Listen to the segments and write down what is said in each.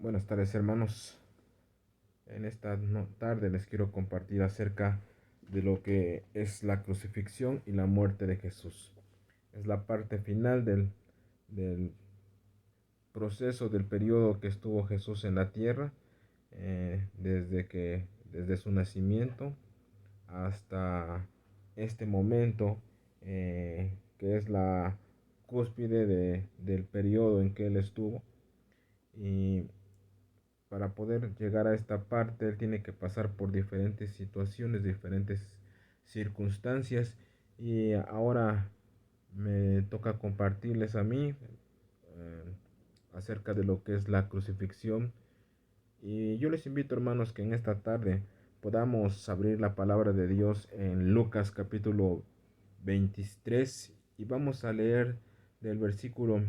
Buenas tardes, hermanos. En esta tarde les quiero compartir acerca de lo que es la crucifixión y la muerte de Jesús. Es la parte final del proceso, del periodo que estuvo Jesús en la tierra, desde su nacimiento hasta este momento, que es la cúspide del periodo en que él estuvo. Y para poder llegar a esta parte, él tiene que pasar por diferentes situaciones, diferentes circunstancias. Y ahora me toca compartirles a mí acerca de lo que es la crucifixión. Y yo les invito, hermanos, que en esta tarde podamos abrir la palabra de Dios en Lucas capítulo 23 y vamos a leer del versículo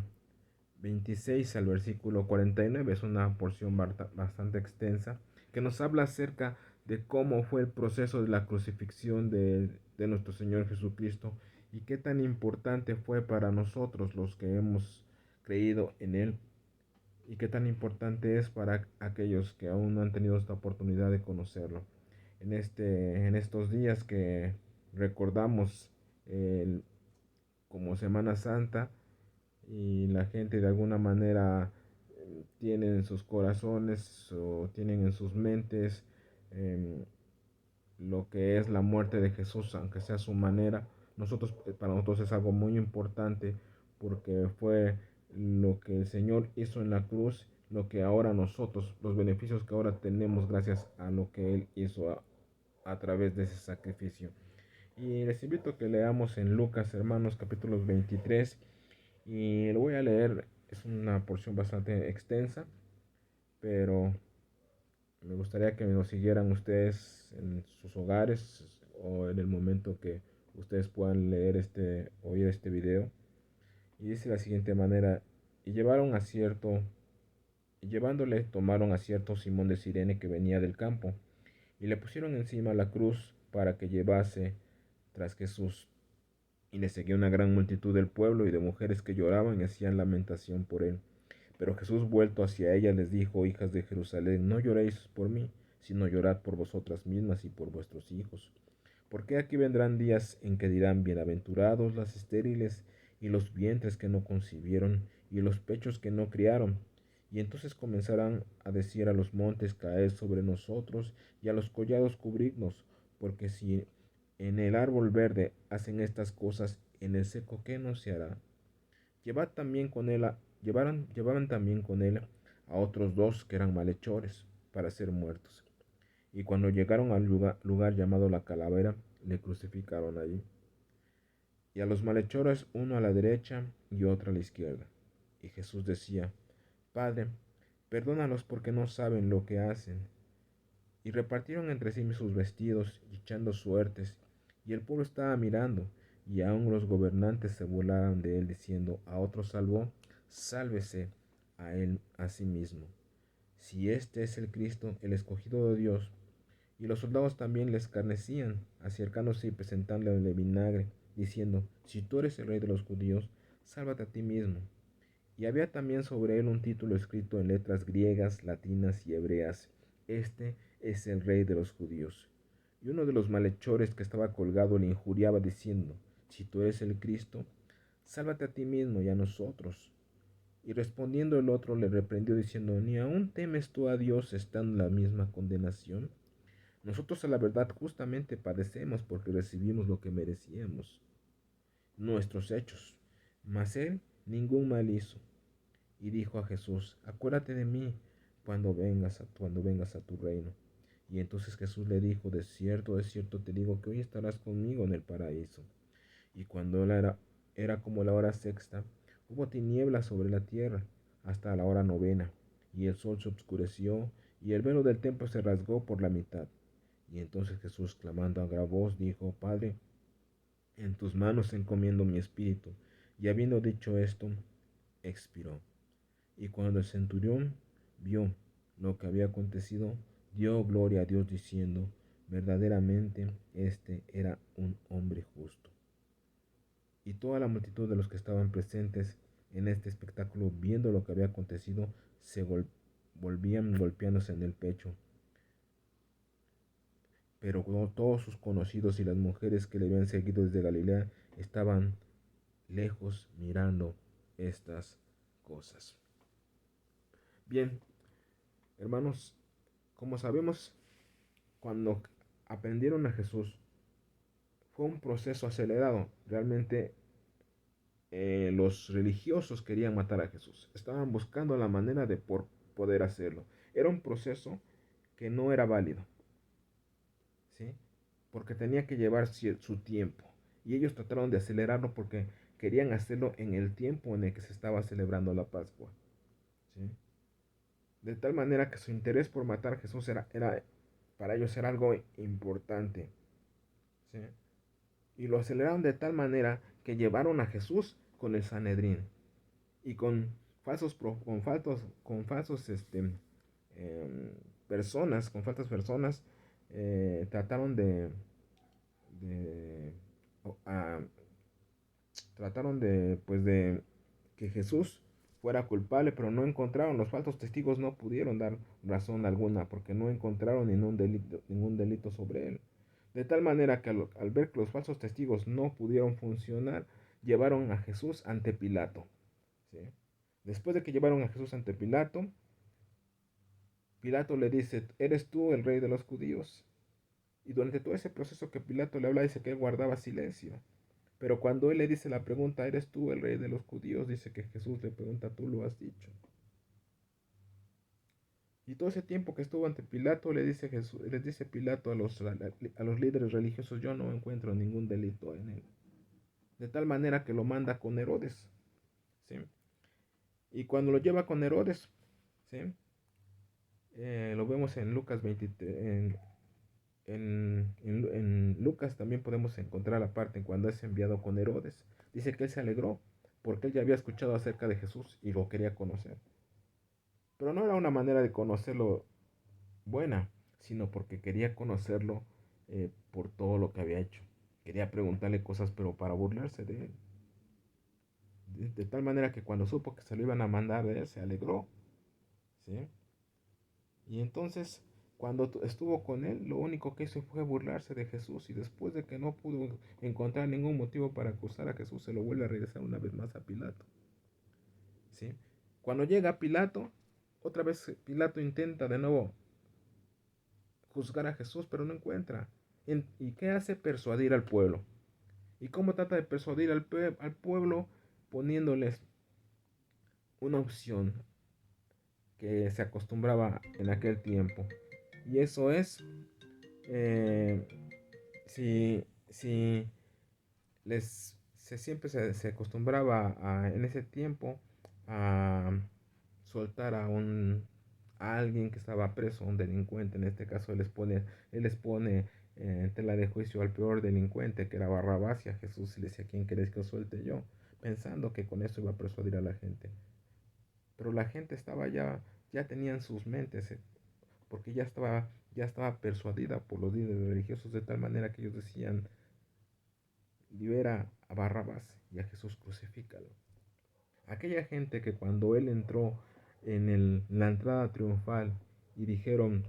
26 al versículo 49. Es una porción bastante extensa que nos habla acerca de cómo fue el proceso de la crucifixión de nuestro Señor Jesucristo y qué tan importante fue para nosotros los que hemos creído en Él y qué tan importante es para aquellos que aún no han tenido esta oportunidad de conocerlo. En estos días que recordamos el, como Semana Santa, y la gente de alguna manera tienen en sus corazones o tienen en sus mentes eh, lo que es la muerte de Jesús, aunque sea su manera. Para nosotros es algo muy importante porque fue lo que el Señor hizo en la cruz, lo que ahora nosotros, los beneficios que ahora tenemos gracias a lo que Él hizo a través de ese sacrificio. Y les invito a que leamos en Lucas, hermanos, capítulos 23, y lo voy a leer. Es una porción bastante extensa, pero me gustaría que me lo siguieran ustedes en sus hogares o en el momento que ustedes puedan oír este video. Y dice de la siguiente manera: y llevándole tomaron a cierto Simón de Cirene que venía del campo, y le pusieron encima la cruz para que llevase tras Jesús. Y le seguía una gran multitud del pueblo y de mujeres que lloraban y hacían lamentación por él. Pero Jesús, vuelto hacia ellas, les dijo: hijas de Jerusalén, no lloréis por mí, sino llorad por vosotras mismas y por vuestros hijos. Porque aquí vendrán días en que dirán: bienaventurados las estériles y los vientres que no concibieron y los pechos que no criaron. Y entonces comenzarán a decir a los montes: caed sobre nosotros, y a los collados cubridnos, porque si en el árbol verde hacen estas cosas, en el seco ¿qué no se hará? Llevaban también con él a otros dos que eran malhechores, para ser muertos. Y cuando llegaron al lugar llamado la Calavera, le crucificaron allí. Y a los malhechores, uno a la derecha y otro a la izquierda. Y Jesús decía: Padre, perdónalos porque no saben lo que hacen. Y repartieron entre sí sus vestidos, echando suertes. Y el pueblo estaba mirando, y aun los gobernantes se burlaban de él, diciendo: a otro salvó, sálvese a él a sí mismo, si este es el Cristo, el escogido de Dios. Y los soldados también le escarnecían, acercándose y presentándole vinagre, diciendo: si tú eres el rey de los judíos, sálvate a ti mismo. Y había también sobre él un título escrito en letras griegas, latinas y hebreas: Este es el rey de los judíos. Y uno de los malhechores que estaba colgado le injuriaba, diciendo: si tú eres el Cristo, sálvate a ti mismo y a nosotros. Y respondiendo el otro le reprendió, diciendo: ¿ni aún temes tú a Dios, estando en la misma condenación? Nosotros a la verdad justamente padecemos, porque recibimos lo que merecíamos, nuestros hechos, mas él ningún mal hizo. Y dijo a Jesús: acuérdate de mí cuando vengas a tu reino. Y entonces Jesús le dijo: de cierto te digo que hoy estarás conmigo en el paraíso. Y cuando era como la hora sexta, hubo tinieblas sobre la tierra hasta la hora novena, y el sol se obscureció, y el velo del templo se rasgó por la mitad. Y entonces Jesús, clamando a gran voz, dijo: Padre, en tus manos encomiendo mi espíritu. Y habiendo dicho esto, expiró. Y cuando el centurión vio lo que había acontecido, dio gloria a Dios, diciendo: verdaderamente este era un hombre justo. Y toda la multitud de los que estaban presentes en este espectáculo, viendo lo que había acontecido, se volvían golpeándose en el pecho. Pero todos sus conocidos y las mujeres que le habían seguido desde Galilea estaban lejos mirando estas cosas. Bien, hermanos, como sabemos, cuando aprendieron a Jesús, fue un proceso acelerado. Realmente los religiosos querían matar a Jesús. Estaban buscando la manera de poder hacerlo. Era un proceso que no era válido, ¿sí? Porque tenía que llevar su tiempo. Y ellos trataron de acelerarlo porque querían hacerlo en el tiempo en el que se estaba celebrando la Pascua, ¿sí? De tal manera que su interés por matar a Jesús para ellos era algo importante, ¿sí? Y lo aceleraron de tal manera que llevaron a Jesús con el Sanedrín y con falsos personas, con falsas personas, trataron de a- trataron pues de que Jesús fuera culpable, pero no encontraron, los falsos testigos no pudieron dar razón alguna porque no encontraron ningún delito sobre él. De tal manera que al ver que los falsos testigos no pudieron funcionar, llevaron a Jesús ante Pilato, ¿sí? Después de que llevaron a Jesús ante Pilato, Pilato le dice, ¿eres tú el rey de los judíos? Y durante todo ese proceso que Pilato le habla, dice que él guardaba silencio. Pero cuando él le dice la pregunta, ¿eres tú el rey de los judíos? Dice que Jesús le pregunta, tú lo has dicho. Y todo ese tiempo que estuvo ante Pilato, les dice Pilato a los líderes religiosos, yo no encuentro ningún delito en él. De tal manera que lo manda con Herodes, ¿sí? Y cuando lo lleva con Herodes, ¿sí? Lo vemos en Lucas 23, en Lucas también podemos encontrar la parte en cuando es enviado con Herodes. Dice que él se alegró porque él ya había escuchado acerca de Jesús y lo quería conocer. Pero no era una manera de conocerlo buena, sino porque quería conocerlo por todo lo que había hecho. Quería preguntarle cosas, pero para burlarse de él. De tal manera que cuando supo que se lo iban a mandar de él, se alegró, ¿sí? Y entonces, cuando estuvo con él, lo único que hizo fue burlarse de Jesús. Y después de que no pudo encontrar ningún motivo para acusar a Jesús, se lo vuelve a regresar una vez más a Pilato, ¿sí? Cuando llega a Pilato, otra vez Pilato intenta de nuevo juzgar a Jesús, pero no encuentra. ¿Y qué hace? Persuadir al pueblo. ¿Y cómo trata de persuadir al pueblo? Poniéndoles una opción que se acostumbraba en aquel tiempo. Y eso es, eh, si siempre se acostumbraba en ese tiempo a soltar a alguien que estaba preso, un delincuente. En este caso él les pone en tela de juicio al peor delincuente, que era Barrabás, y a Jesús le decía, ¿quién querés que os suelte yo? Pensando que con eso iba a persuadir a la gente. Pero la gente ya tenía en sus mentes, porque ya estaba persuadida por los líderes religiosos, de tal manera que ellos decían, libera a Barrabás y a Jesús crucifícalo. Aquella gente que cuando él entró en la entrada triunfal y dijeron,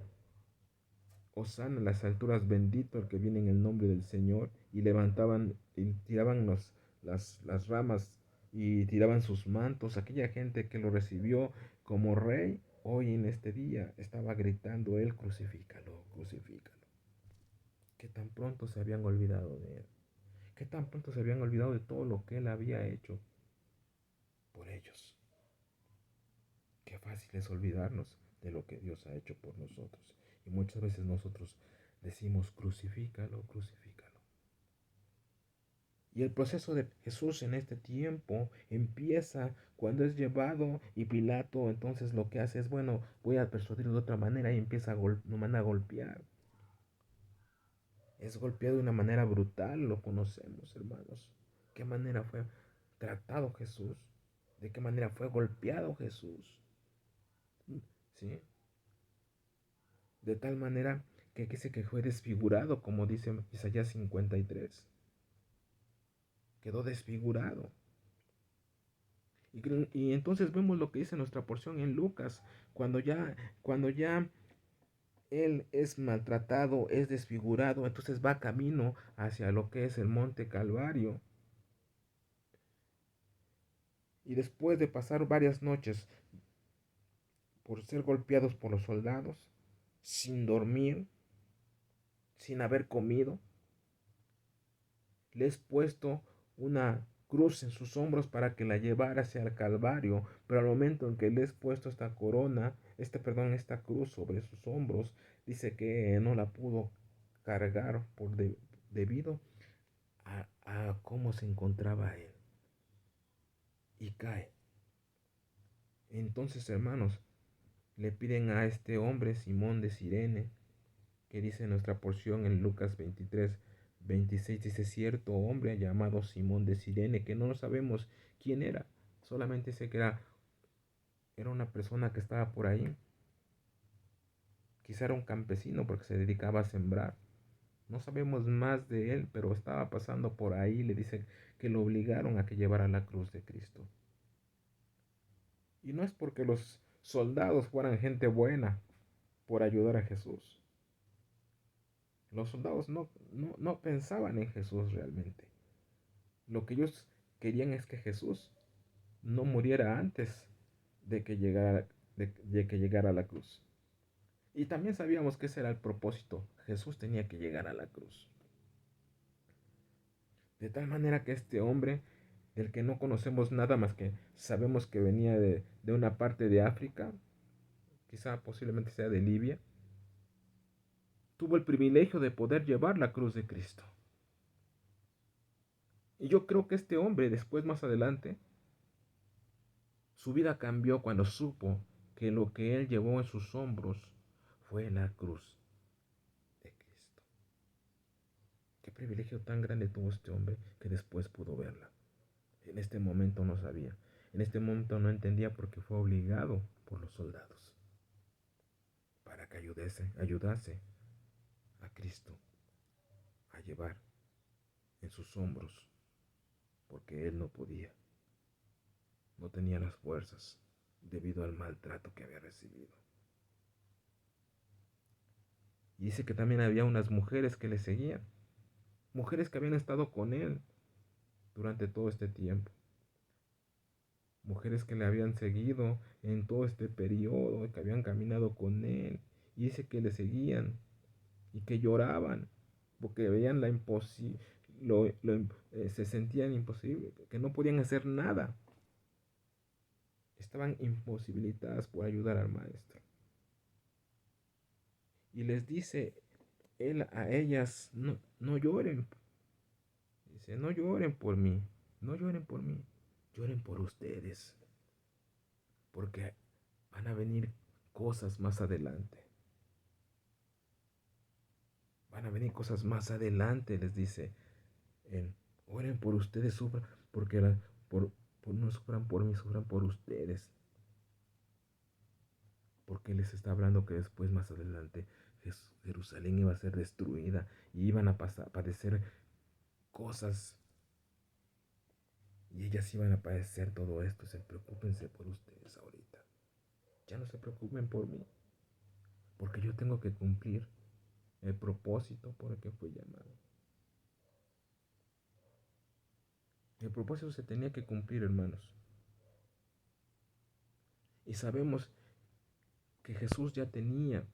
Hosana en las alturas, bendito el que viene en el nombre del Señor, y levantaban y tiraban las ramas y tiraban sus mantos, aquella gente que lo recibió como rey, hoy en este día estaba gritando él, crucifícalo, crucifícalo. Que tan pronto se habían olvidado de él, que tan pronto se habían olvidado de todo lo que él había hecho por ellos. Qué fácil es olvidarnos de lo que Dios ha hecho por nosotros. Y muchas veces nosotros decimos, crucifícalo, crucifícalo. Y el proceso de Jesús en este tiempo empieza cuando es llevado y Pilato entonces lo que hace es, bueno, voy a persuadirlo de otra manera y empieza lo manda a golpear. Es golpeado de una manera brutal, lo conocemos, hermanos. ¿Qué manera fue tratado Jesús? ¿De qué manera fue golpeado Jesús? ¿Sí? De tal manera que dice que fue desfigurado, como dice Isaías 53. Quedó desfigurado. Y entonces vemos lo que dice nuestra porción en Lucas, cuando ya él es maltratado, es desfigurado, entonces va camino hacia lo que es el monte Calvario. Y después de pasar varias noches por ser golpeados por los soldados, sin dormir, sin haber comido, le es puesto una cruz en sus hombros para que la llevara hacia el Calvario, pero al momento en que le es puesto esta corona, esta cruz sobre sus hombros, dice que no la pudo cargar debido a cómo se encontraba él, y cae. Entonces, hermanos, le piden a este hombre, Simón de Cirene, que dice nuestra porción en Lucas 23, 26, dice: cierto hombre llamado Simón de Cirene, que no sabemos quién era, solamente sé que era una persona que estaba por ahí, quizá era un campesino porque se dedicaba a sembrar. No sabemos más de él, pero estaba pasando por ahí. Le dice que lo obligaron a que llevara la cruz de Cristo. Y no es porque los soldados fueran gente buena por ayudar a Jesús. Los soldados no pensaban en Jesús realmente. Lo que ellos querían es que Jesús no muriera antes de que llegara a la cruz. Y también sabíamos que ese era el propósito. Jesús tenía que llegar a la cruz. De tal manera que este hombre, del que no conocemos nada más que sabemos que venía de una parte de África, quizá posiblemente sea de Libia, tuvo el privilegio de poder llevar la cruz de Cristo. Y yo creo que este hombre después, más adelante, su vida cambió cuando supo que lo que él llevó en sus hombros fue la cruz de Cristo. Qué privilegio tan grande tuvo este hombre que después pudo verla. En este momento no sabía. En este momento no entendía porque fue obligado por los soldados para que ayudase a Cristo a llevar en sus hombros, porque él no podía, no tenía las fuerzas debido al maltrato que había recibido. Y dice que también había unas mujeres que le seguían, mujeres que habían estado con él durante todo este tiempo, mujeres que le habían seguido en todo este periodo, que habían caminado con él, y dice que le seguían y que lloraban porque veían la imposible, se sentían imposible, que no podían hacer nada, estaban imposibilitadas por ayudar al maestro. Y les dice él a ellas: no lloren. Dice: no lloren por mí, no lloren por mí, lloren por ustedes, porque van a venir cosas más adelante. Van a venir cosas más adelante, les dice él. Oren por ustedes, sufran, porque no sufran por mí, sufran por ustedes. Porque les está hablando que después, más adelante, Jerusalén iba a ser destruida y iban a padecer cosas. Y ellas iban a padecer todo esto. Preocúpense por ustedes ahorita. Ya no se preocupen por mí, porque yo tengo que cumplir el propósito por el que fui llamado. El propósito se tenía que cumplir, hermanos. Y sabemos que Jesús ya tenía,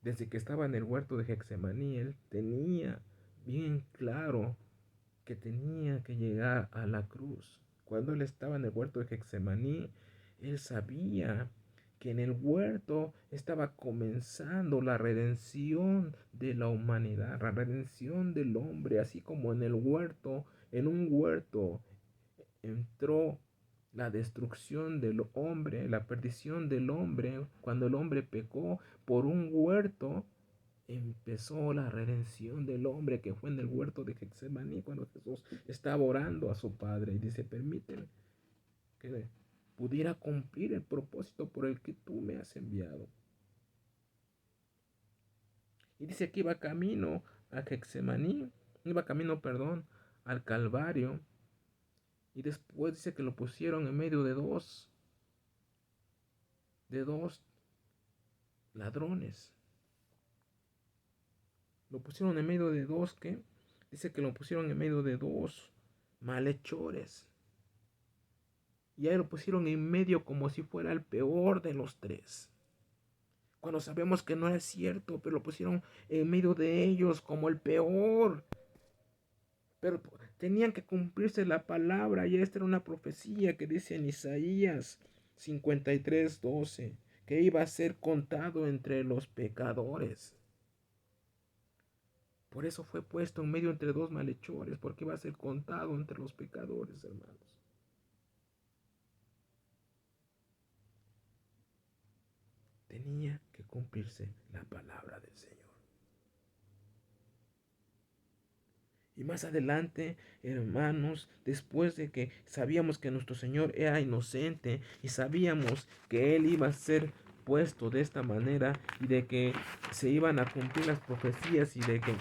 desde que estaba en el huerto de Getsemaní, él tenía bien claro que tenía que llegar a la cruz. Cuando él estaba en el huerto de Getsemaní, él sabía que en el huerto estaba comenzando la redención de la humanidad, la redención del hombre, así como en un huerto entró la destrucción del hombre, la perdición del hombre, cuando el hombre pecó. Por un huerto empezó la redención del hombre, que fue en el huerto de Getsemaní, cuando Jesús estaba orando a su Padre y dice: permíteme que pudiera cumplir el propósito por el que tú me has enviado. Y dice que iba camino a Getsemaní, perdón, al Calvario, Y después dice que lo pusieron en medio de dos ladrones. Lo pusieron en medio de dos, ¿qué? Dice que lo pusieron en medio de dos malhechores. Y ahí lo pusieron en medio como si fuera el peor de los tres. Cuando sabemos que no es cierto, pero lo pusieron en medio de ellos como el peor. Pero tenían que cumplirse la palabra, y esta era una profecía que dice en Isaías 53:12, que iba a ser contado entre los pecadores. Por eso fue puesto en medio entre dos malhechores, porque iba a ser contado entre los pecadores, hermanos. Tenía que cumplirse la palabra del Señor. Y más adelante, hermanos, después de que sabíamos que nuestro Señor era inocente y sabíamos que Él iba a ser puesto de esta manera y de que se iban a cumplir las profecías y de que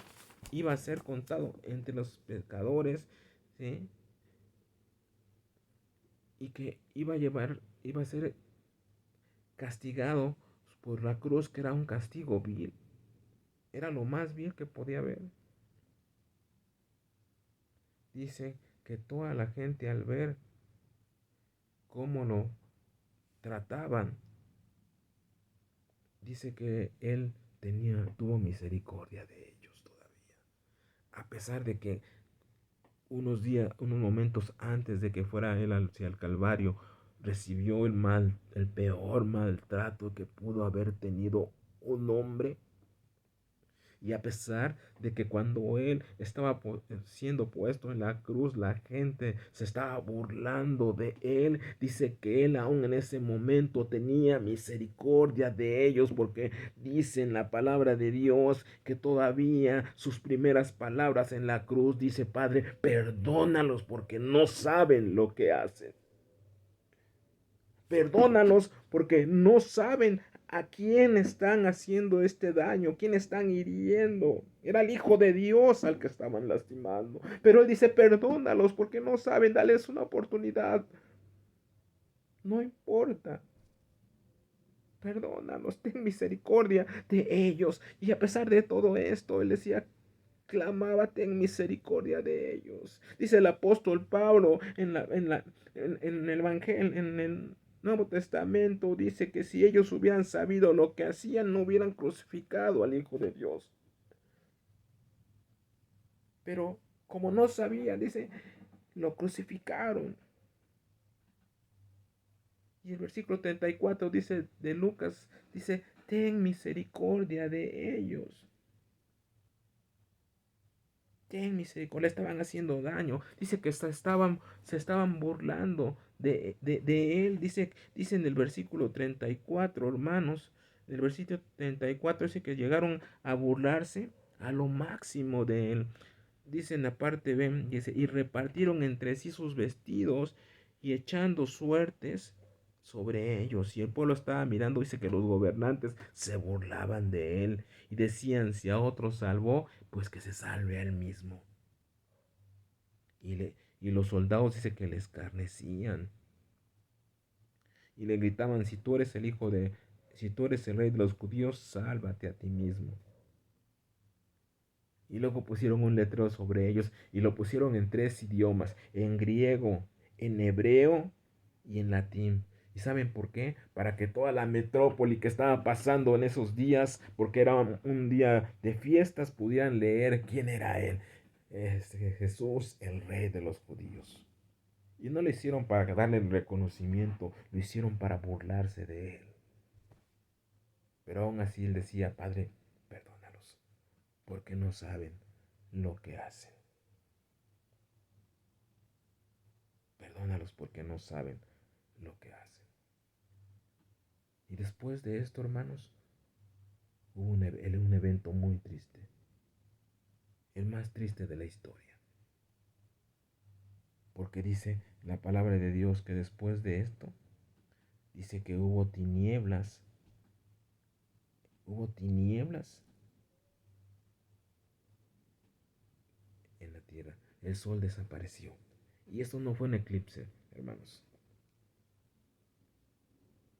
iba a ser contado entre los pecadores, ¿sí? Y que iba a ser castigado por la cruz, que era un castigo vil. Era lo más vil que podía haber. Dice que toda la gente, al ver cómo lo trataban, dice que él tuvo misericordia de ellos todavía. A pesar de que unos momentos antes de que fuera él hacia el Calvario, recibió el peor maltrato que pudo haber tenido un hombre. Y a pesar de que cuando él estaba siendo puesto en la cruz, la gente se estaba burlando de él, dice que él aún en ese momento tenía misericordia de ellos, porque dice en la palabra de Dios que todavía sus primeras palabras en la cruz dice: Padre, perdónalos porque no saben lo que hacen. Perdónalos porque no saben a quién están haciendo este daño, quién están hiriendo. Era el Hijo de Dios al que estaban lastimando. Pero Él dice: perdónalos porque no saben, dales una oportunidad. No importa. Perdónalos, ten misericordia de ellos. Y a pesar de todo esto, Él decía, clamaba: ten misericordia de ellos. Dice el apóstol Pablo en el Evangelio, en el Nuevo Testamento, dice que si ellos hubieran sabido lo que hacían, no hubieran crucificado al Hijo de Dios. Pero como no sabían, dice, lo crucificaron. Y el versículo 34 dice de Lucas, dice: ten misericordia de ellos. Ten misericordia, estaban haciendo daño. Dice que se estaban burlando de él. Dice en el versículo 34, hermanos, el versículo 34 dice que llegaron a burlarse a lo máximo de él. Dice en la parte B, dice: y repartieron entre sí sus vestidos y echando suertes sobre ellos. Y el pueblo estaba mirando. Dice que los gobernantes se burlaban de él y decían: si a otro salvó, pues que se salve a él mismo. Y los soldados, dice que le escarnecían y le gritaban: si tú eres el rey de los judíos, sálvate a ti mismo. Y luego pusieron un letrero sobre ellos y lo pusieron en 3 idiomas: en griego, en hebreo y en latín. ¿Y saben por qué? Para que toda la metrópoli que estaba pasando en esos días, porque era un día de fiestas, pudieran leer quién era él. Jesús, el rey de los judíos. Y no lo hicieron para darle el reconocimiento, lo hicieron para burlarse de él. Pero aún así él decía: Padre, perdónalos, porque no saben lo que hacen. Perdónalos porque no saben lo que hacen. Y después de esto, hermanos, hubo un evento muy triste, el más triste de la historia. Porque dice la palabra de Dios que después de esto, dice que hubo tinieblas en la tierra. El sol desapareció Y esto no fue un eclipse, hermanos.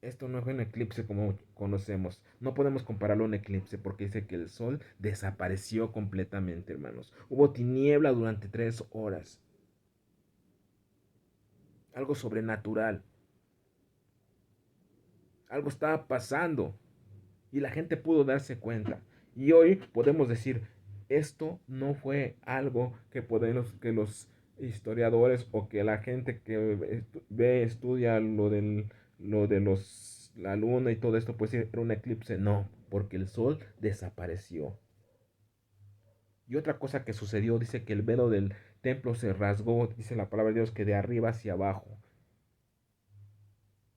Esto no fue un eclipse como conocemos. No podemos compararlo a un eclipse porque dice que el sol desapareció completamente, hermanos. Hubo tiniebla durante 3 horas. Algo sobrenatural. Algo estaba pasando. Y la gente pudo darse cuenta. Y hoy podemos decir, esto no fue algo que podemos, que los historiadores o que la gente que ve, estudia lo de la luna y todo esto, pues era un eclipse. No, porque el sol desapareció. Y otra cosa que sucedió, dice que el velo del templo se rasgó, dice la palabra de Dios, que de arriba hacia abajo.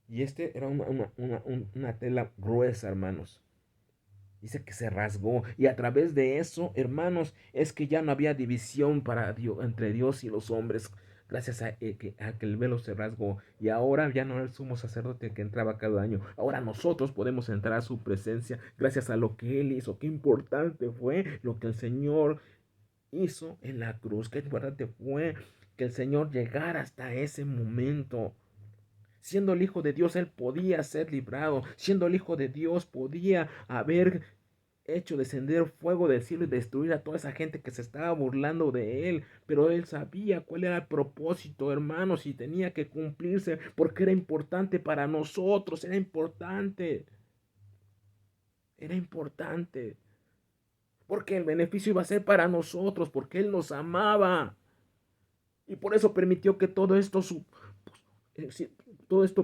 Y este era una tela gruesa, hermanos. Dice que se rasgó y a través de eso, hermanos, es que ya no había división para Dios, entre Dios y los hombres, gracias a que el velo se rasgó. Y ahora ya no era el sumo sacerdote que entraba cada año. Ahora nosotros podemos entrar a su presencia gracias a lo que Él hizo. Qué importante fue lo que el Señor hizo en la cruz. Qué importante fue que el Señor llegara hasta ese momento. Siendo el Hijo de Dios, Él podía ser librado. Siendo el Hijo de Dios, podía haber hecho descender fuego del cielo y destruir a toda esa gente que se estaba burlando de él. Pero él sabía cuál era el propósito, hermanos, y tenía que cumplirse porque era importante para nosotros, era importante. Era importante. Porque el beneficio iba a ser para nosotros, porque Él nos amaba. Y por eso permitió que todo esto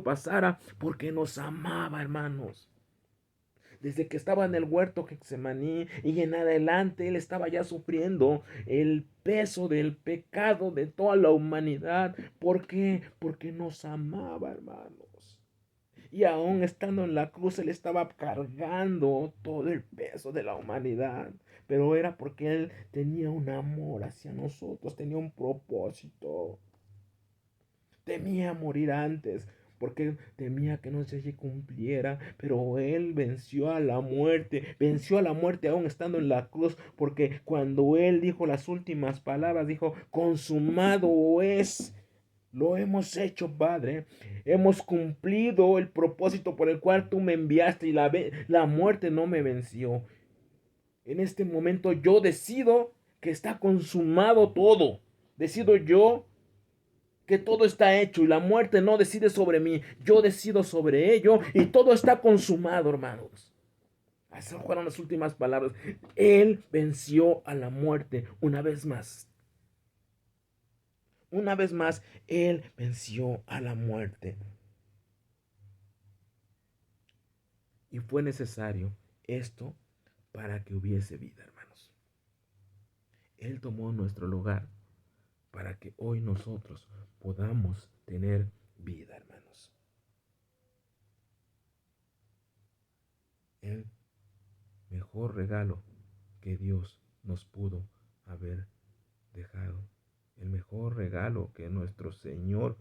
pasara, porque nos amaba, hermanos. Desde que estaba en el huerto Getsemaní y en adelante él estaba ya sufriendo el peso del pecado de toda la humanidad. ¿Por qué? Porque nos amaba, hermanos. Y aún estando en la cruz, él estaba cargando todo el peso de la humanidad. Pero era porque él tenía un amor hacia nosotros, tenía un propósito. Temía morir antes, porque temía que no se cumpliera, pero él venció a la muerte aún estando en la cruz, porque cuando él dijo las últimas palabras, dijo, consumado es. Lo hemos hecho, Padre. Hemos cumplido el propósito por el cual tú me enviaste y la muerte no me venció. En este momento yo decido que está consumado todo. Decido yo que todo está hecho y la muerte no decide sobre mí, yo decido sobre ello y todo está consumado, hermanos. Esas fueron las últimas palabras. Él venció a la muerte una vez más. Una vez más, Él venció a la muerte. Y fue necesario esto para que hubiese vida, hermanos. Él tomó nuestro lugar para que hoy nosotros podamos tener vida, hermanos. El mejor regalo que Dios nos pudo haber dejado. El mejor regalo que nuestro Señor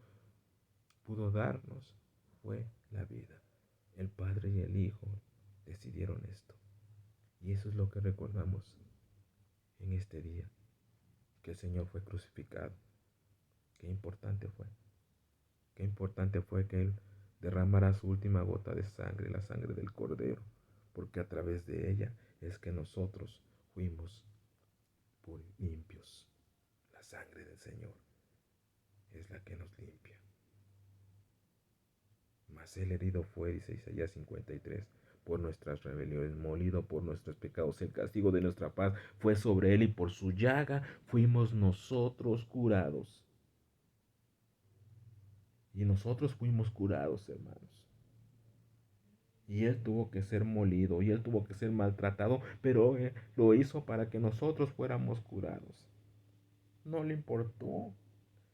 pudo darnos fue la vida. El Padre y el Hijo decidieron esto. Y eso es lo que recordamos en este día, que el Señor fue crucificado. Qué importante fue. Qué importante fue que Él derramara su última gota de sangre, la sangre del Cordero, porque a través de ella es que nosotros fuimos limpios. La sangre del Señor es la que nos limpia. Mas el herido fue, dice Isaías 53, por nuestras rebeliones, molido por nuestros pecados. El castigo de nuestra paz fue sobre él y por su llaga fuimos nosotros curados. Y nosotros fuimos curados, hermanos. Y él tuvo que ser molido y él tuvo que ser maltratado, pero él lo hizo para que nosotros fuéramos curados. No le importó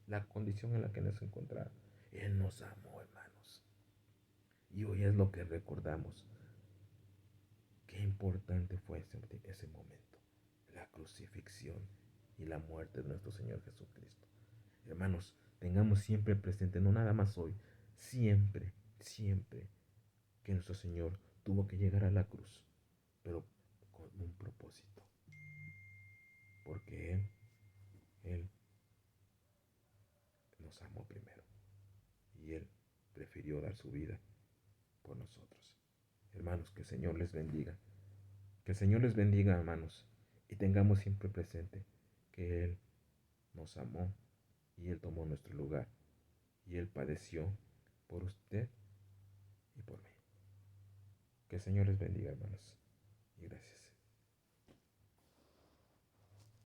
la condición en la que nos encontraba. Él nos amó, hermanos. Y hoy es lo que recordamos. Qué importante fue ese momento, la crucifixión y la muerte de nuestro Señor Jesucristo. Hermanos, tengamos siempre presente, no nada más hoy, siempre, siempre, que nuestro Señor tuvo que llegar a la cruz, pero con un propósito. Porque Él nos amó primero y Él prefirió dar su vida por nosotros. Hermanos, que el Señor les bendiga. Que el Señor les bendiga, hermanos, y tengamos siempre presente que Él nos amó y Él tomó nuestro lugar y Él padeció por usted y por mí. Que el Señor les bendiga, hermanos, y gracias.